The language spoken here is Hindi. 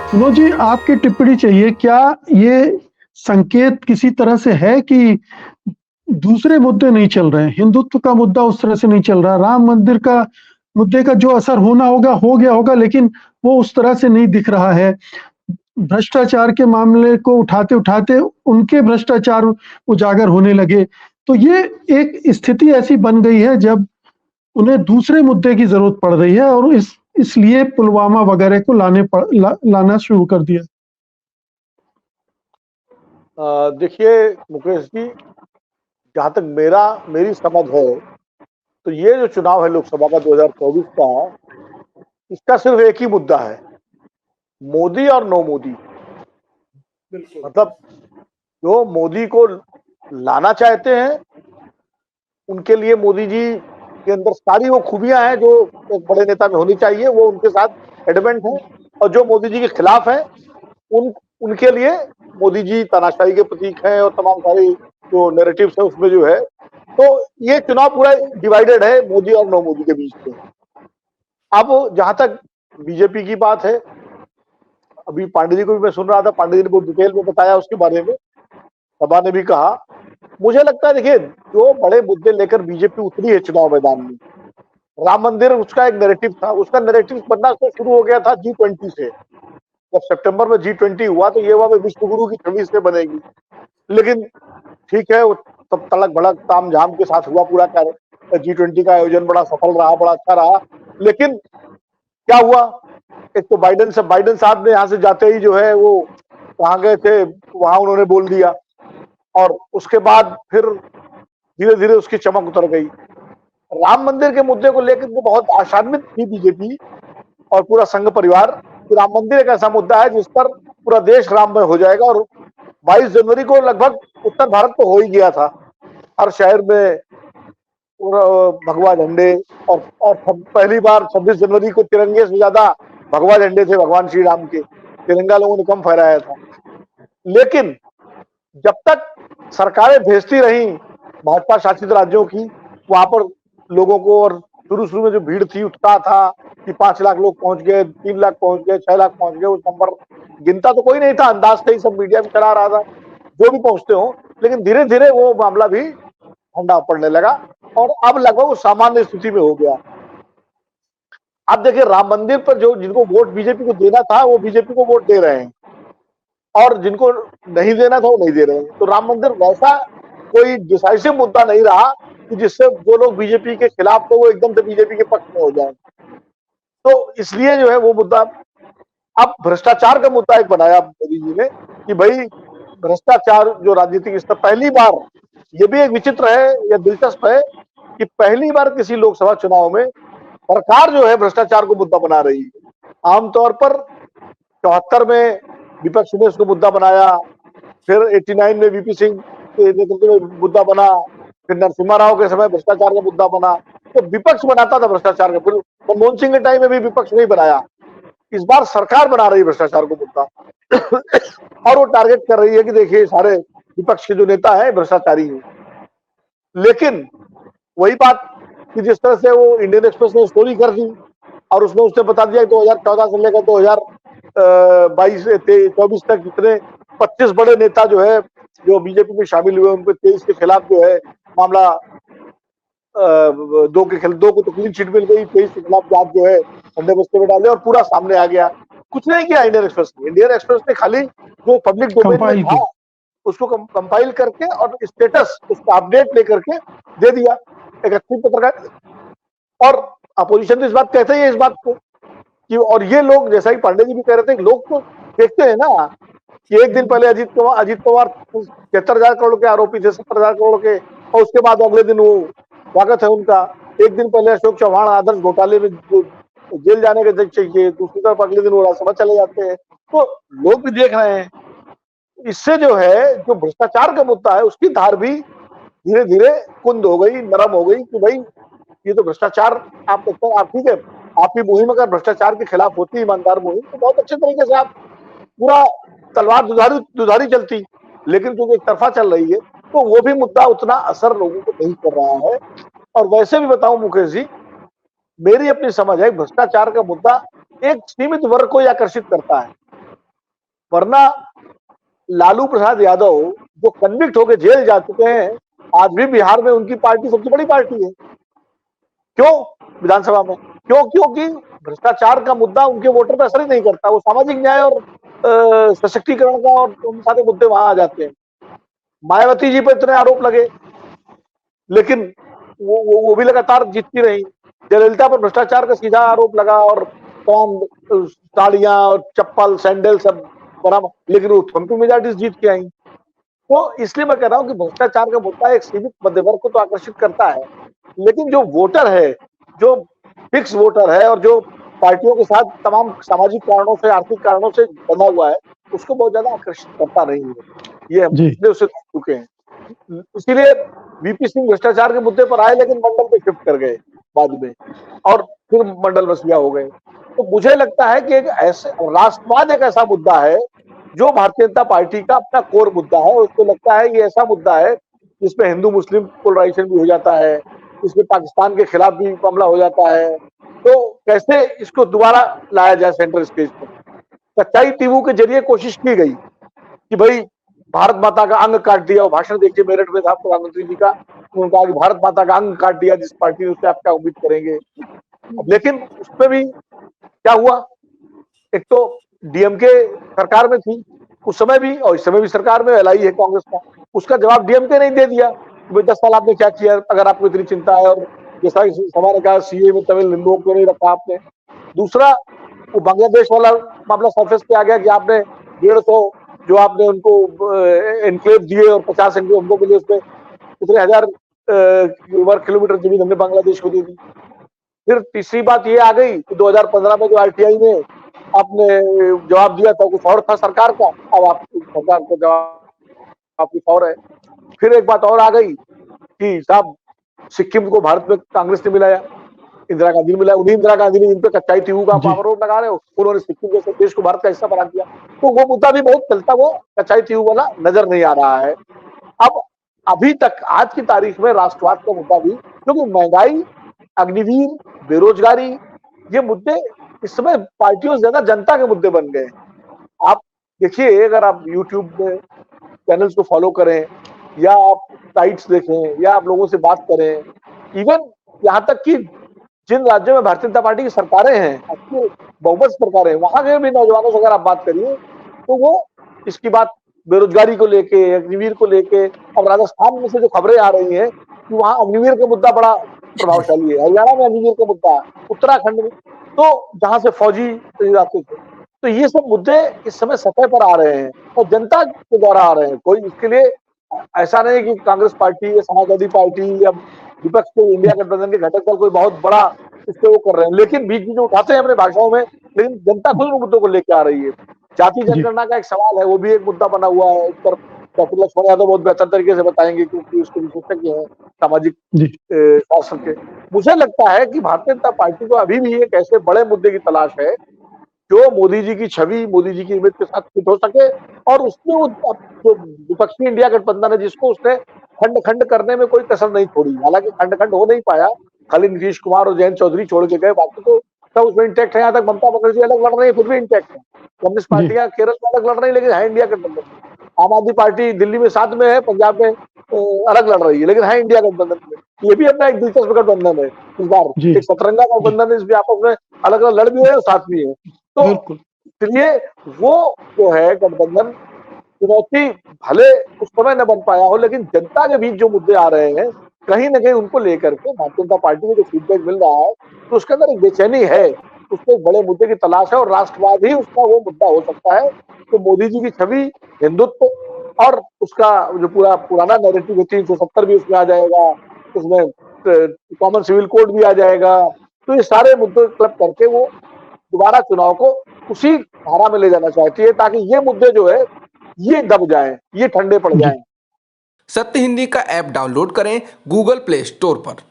सुनो जी, आपकी टिप्पणी चाहिए। क्या ये संकेत किसी तरह से है कि दूसरे मुद्दे नहीं चल रहे हैं? हिंदुत्व का मुद्दा उस तरह से नहीं चल रहा, राम मंदिर का मुद्दे का जो असर होना होगा, हो गया होगा, लेकिन वो उस तरह से नहीं दिख रहा है। भ्रष्टाचार के मामले को उठाते-उठाते उनके भ्रष्टाचार उजागर होने लगे। तो ये एक स्थिति ऐसी बन गई है जब उन्हें दूसरे मुद्दे की ज़रूरत पड़ रही है और इसलिए पुलवामा वगैरह को लाना शुरू कर दिया। देखिए मुकेश जी, जहाँ तक मेरी समझ है, तो ये जो चुनाव है लोकसभा का 2024 का, इसका सिर्फ एक ही मुद्दा है, मोदी और नो मोदी। मतलब जो मोदी को लाना चाहते हैं, उनके लिए मोदी जी के अंदर सारी वो खूबियां हैं जो एक बड़े नेता में होनी चाहिए, वो उनके साथ एडमेंट है। और जो मोदी जी के खिलाफ है, उनके लिए मोदी जी तानाशाही के प्रतीक हैं और तमाम सारी जो नैरेटिव्स है उसमें जो है, तो ये चुनाव पूरा डिवाइडेड है मोदी और नो मोदी के बीच में। अब जहां तक बीजेपी की बात है, अभी पांडे जी को भी मैं सुन रहा था, पांडे जी ने बहुत डिटेल में बताया उसके बारे में, सभा ने भी कहा। मुझे लगता है देखिए, जो बड़े मुद्दे लेकर बीजेपी उतरी है चुनाव मैदान में, राम मंदिर उसका एक नैरेटिव था, उसका नैरेटिव बनना तो शुरू हो गया था G20 से। जब सितंबर में G20 हुआ तो ये हुआ विश्व गुरु की छवि से बनेगी, लेकिन ठीक है, वो तब तड़क भड़क ताम झाम के साथ हुआ पूरा G20 का आयोजन, बड़ा सफल रहा, बड़ा अच्छा रहा। लेकिन क्या हुआ, एक तो बाइडेन साहब ने यहाँ से जाते ही जो है वो कहाँ गए थे, वहां उन्होंने बोल दिया, और उसके बाद फिर धीरे धीरे उसकी चमक उतर गई। राम मंदिर के मुद्दे को लेकर के बहुत आशान्वित थी बीजेपी और पूरा संघ परिवार कि राम मंदिर एक ऐसा मुद्दा है जिस पर पूरा देश राममय हो जाएगा। और 22 जनवरी को लगभग उत्तर भारत तो हो ही गया था, हर शहर में भगवा झंडे, और पहली बार 26 जनवरी को तिरंगे से ज्यादा भगवा झंडे थे भगवान श्री राम के, तिरंगा लोगों ने कम फहराया था। लेकिन जब तक सरकारें भेजती रही भाजपा शासित राज्यों की, वहां पर लोगों को, और शुरू में जो भीड़ थी, उत्साह था कि 5 लाख लोग पहुंच गए, 3 लाख पहुंच गए, 6 लाख पहुंच गए, उस नंबर गिनता तो कोई नहीं था, अंदाज से ही सब मीडिया में चला रहा था, जो भी पहुंचते हो। लेकिन धीरे धीरे वो मामला भी ठंडा पड़ने लगा और अब लगभग सामान्य स्थिति में हो गया। अब देखिए, राम मंदिर पर जो जिनको वोट बीजेपी को देना था वो बीजेपी को वोट दे रहे हैं, और जिनको नहीं देना था वो नहीं दे रहे हैं। तो राम मंदिर वैसा कोई डिसाइसिव मुद्दा नहीं रहा कि जिससे जो लोग बीजेपी के खिलाफ थे वो एकदम से बीजेपी के पक्ष में हो जाए। तो इसलिए जो है वो मुद्दा, अब भ्रष्टाचार का मुद्दा एक बनाया मोदी जी ने कि भाई भ्रष्टाचार जो राजनीतिक स्तर, पहली बार, ये भी एक विचित्र है या दिलचस्प है कि पहली बार किसी लोकसभा चुनाव में सरकार जो है भ्रष्टाचार को मुद्दा बना रही है। आमतौर पर 74 में विपक्ष ने उसको मुद्दा बनाया, फिर 89 में वीपी सिंह के नेतृत्व में मुद्दा बना, फिर नरसिम्हा राव के समय भ्रष्टाचार का मुद्दा बना। तो विपक्ष बनाता था भ्रष्टाचार का, फिर मनमोहन सिंह के टाइम में भी विपक्ष नहीं बनाया। इस बार सरकार बना रही है भ्रष्टाचार को मुद्दा और वो टारगेट कर रही है कि देखिए सारे विपक्ष के जो नेता है भ्रष्टाचारी हैं। लेकिन वही बात कि जिस तरह से वो इंडियन एक्सप्रेस ने स्टोरी कर दी और उसमें उसने बता दिया कि 2014 से लेकर 2022-24 तक जितने 25 बड़े नेता जो है जो बीजेपी में शामिल हुए, उनके 23 के खिलाफ जो है मामला, 2 को तो क्लीन चिट मिल गई, 23 के खिलाफ जांच जो है ठंडे बस्ते में डाले और पूरा सामने आ गया। कुछ नहीं किया इंडियन एक्सप्रेस ने खाली जो पब्लिक डोमेन में था उसको कंपाइल करके और स्टेटस उसका अपडेट लेकर के दे दिया एक अच्छी पत्रकार। और अपोजिशन तो इस बात कहते ही है इस बात को कि, और ये लोग जैसा कि पांडे जी भी कह रहे थे, लोग तो देखते हैं ना कि एक दिन पहले अजीत पवार 73,000 करोड़ के आरोपी थे, 70,000 करोड़ के, और उसके बाद अगले दिन वो स्वागत है उनका। एक दिन पहले अशोक चौहान आदर्श घोटाले में जेल जाने के चाहिए, दूसरी तरफ अगले दिन वो राज्यसभा चले जाते हैं। तो लोग भी देख रहे हैं। इससे जो है, जो भ्रष्टाचार का मुद्दा है उसकी धार भी धीरे धीरे कुंद हो गई, नरम हो गई कि भाई ये तो भ्रष्टाचार, आप ठीक है, आपकी मुहिम अगर भ्रष्टाचार के खिलाफ होती, ईमानदार मुहिम, तो बहुत अच्छे तरीके से आप पूरा तलवार दुधारी चलती। लेकिन जो एक तरफा चल रही है तो वो भी मुद्दा उतना असर लोगों को नहीं कर रहा है। और वैसे भी बताऊं मुकेश जी, मेरी अपनी समझ है, भ्रष्टाचार का मुद्दा एक सीमित वर्ग को आकर्षित करता है। वरना लालू प्रसाद यादव जो कन्विक्ट होकर जेल जा चुके हैं, आज भी बिहार में उनकी पार्टी सबसे बड़ी पार्टी है। क्यों? विधानसभा में क्यों? क्योंकि भ्रष्टाचार का मुद्दा उनके वोटर पर असर ही नहीं करता। वो सामाजिक न्याय और सशक्तिकरण का और उन सारे मुद्दे वहां आ जाते हैं। मायावती जी पर इतने आरोप लगे, लेकिन वो भी लगातार जीतती रही। जयललिता पर भ्रष्टाचार का सीधा आरोप लगा और तमाम साड़ियां और चप्पल सैंडल सब बरामद, लेकिन वो 20 मेजॉरिटी जीत के आई। तो इसलिए मैं कह रहा हूं कि भ्रष्टाचार का मुद्दा एक सीमित मध्य वर्ग को तो आकर्षित करता है, लेकिन जो वोटर है, जो फिक्स वोटर है और जो पार्टियों के साथ तमाम सामाजिक कारणों से, आर्थिक कारणों से बना हुआ है, उसको बहुत ज्यादा आकर्षित करता नहीं है। ये हम पिछले उससे चुके हैं। इसीलिए वीपी सिंह भ्रष्टाचार के मुद्दे पर आए, लेकिन मंडल पे शिफ्ट कर गए बाद में, और फिर मंडल बसिया हो गए। तो मुझे लगता है कि एक ऐसे राष्ट्रवाद एक ऐसा मुद्दा है जो भारतीय जनता पार्टी का अपना कोर मुद्दा है। उसको लगता है ये ऐसा मुद्दा है जिसमें हिंदू मुस्लिम पोलराइजेशन भी हो जाता है, इसमें पाकिस्तान के खिलाफ भी मामला हो जाता है। तो कैसे इसको दोबारा लाया जाए सेंट्रल स्टेज पर। सच्चाई टीवी के जरिए कोशिश की गई कि भाई भारत माता का अंग काट दिया। और भाषण देखिए मेरठ में था प्रधानमंत्री जी का, उन्होंने कहा कि भारत माता का अंग काट दिया जिस पार्टी ने, उससे आप क्या उम्मीद करेंगे। लेकिन उसमें भी क्या हुआ, एक तो डीएमके सरकार में थी उस समय भी, और इस समय भी सरकार में एलआई है कांग्रेस का, उसका जवाब डीएमके नहीं दे दिया कि भाई 10 साल आपने क्या किया, अगर आपको इतनी चिंता है। और जैसा सभा ने कहा सीए में तमिल हिंदुओं को नहीं रखा आपने। दूसरा, वो बांग्लादेश वाला मामला सरफेस पे आ गया कि आपने 150 जो आपने उनको एनक्लेव दिए और 50 एनक्लेव उनको मिले, उसमें कितने हजार वर्ग किलोमीटर जमीन हमने बांग्लादेश को दे दी। फिर तीसरी बात ये आ गई कि 2015 में जो आरटीआई ने आपने जवाब दिया था कुछ और था सरकार का, अब आप सरकार को जवाब कुछ और है। फिर एक बात और आ गई कि साहब सिक्किम को भारत में कांग्रेस ने मिलाया, इंदिरा गांधी ने मिलाया। उन्हीं इंदिरा गांधी ने जिन पे कच्चाई टीहू का आरोप लगा रहे हो, उन्होंने सिक्किम जैसे देश को भारत का हिस्सा बना दिया। तो वो मुद्दा भी बहुत चलता, वो कच्चाई टीहू वाला नजर नहीं आ रहा है। अब अभी तक आज की तारीख में राष्ट्रवाद का मुद्दा भी, क्योंकि महंगाई, अग्निवीर, बेरोजगारी, ये मुद्दे इस समय पार्टियों से ज्यादा जनता के मुद्दे बन गए। आप देखिए, अगर आप यूट्यूब में चैनल्स को फॉलो करें या आप साइट्स देखें या आप लोगों से बात करें, इवन यहाँ तक कि जिन राज्यों में भारतीय जनता पार्टी की सरकारें हैं, अच्छी बहुमत सरकारें हैं, वहां के भी नौजवानों से अगर आप बात करिए तो वो इसकी बात बेरोजगारी को लेके, अग्निवीर को लेके, अब राजस्थान में से जो खबरें आ रही हैं कि वहां अग्निवीर का मुद्दा बड़ा प्रभावशाली है, हरियाणा में अग्निवीर का मुद्दा, उत्तराखंड में, तो जहां से फौजी आते थे। तो ये सब मुद्दे इस समय सतह पर आ रहे हैं और जनता के द्वारा आ रहे हैं। कोई इसके लिए ऐसा नहीं कि कांग्रेस पार्टी या समाजवादी पार्टी या विपक्ष के इंडिया गठबंधन के घटक दल कोई बहुत बड़ा इससे वो कर रहे हैं, लेकिन बीच बीच में उठाते हैं अपने भाषणों में, लेकिन जनता खुद उन मुद्दों को लेकर आ रही है। जाति जनगणना का एक सवाल है, वो भी एक मुद्दा बना हुआ है। इस पर डॉक्टर लक्ष्मण यादव बहुत बेहतर तरीके से बताएंगे क्योंकि उसके विशेषज्ञ हैं सामाजिक शास्त्र के। मुझे लगता है कि भारतीय जनता पार्टी को अभी भी एक ऐसे बड़े मुद्दे की तलाश है जो मोदी जी की छवि, मोदी जी की इमेज के साथ फिट हो सके, और उसमें वो जो विपक्षी इंडिया गठबंधन है जिसको उसने खंड खंड करने में कोई कसर नहीं छोड़ी। हालांकि खंड खंड हो नहीं पाया, खाली नीतीश कुमार और जयंत चौधरी छोड़ के गए, बाकी तो सब उसमें इंटैक्ट है। यहाँ तक ममता बनर्जी अलग लड़ रही है, फिर भी इंटैक्ट है। कम्युनिस्ट पार्टियां केरल में अलग लड़ रही है, लेकिन है इंडिया गठबंधन। आम आदमी पार्टी दिल्ली में साथ में है, पंजाब में अलग लड़ रही है, लेकिन है इंडिया गठबंधन में। ये भी अपना एक दिलचस्प गठबंधन है। इस बार एक सतरंगा गठबंधन है, इसमें आपस में अलग अलग लड़ भी है और साथ भी है। तो इसलिए वो जो है गठबंधन चुनौती भले उस समय न बन पाया हो, लेकिन जनता के बीच जो मुद्दे आ रहे हैं कहीं ना कहीं उनको लेकर के भारतीय जनता पार्टी को जो फीडबैक मिल रहा है, तो उसके अंदर एक बेचैनी है, उसको एक बड़े मुद्दे की तलाश है, और राष्ट्रवाद ही उसका वो मुद्दा हो सकता है। तो मोदी जी की छवि, हिंदुत्व और उसका जो पूरा पुराना नैरेटिव 370 भी उसमें आ जाएगा, उसमें कॉमन सिविल कोड भी आ जाएगा। तो ये सारे मुद्दे क्लब करके वो दोबारा चुनाव को उसी धारा में ले जाना चाहती है, ताकि ये मुद्दे जो है ये दब जाएं, ये ठंडे पड़ जाएं। सत्य हिंदी का ऐप डाउनलोड करें गूगल प्ले स्टोर पर।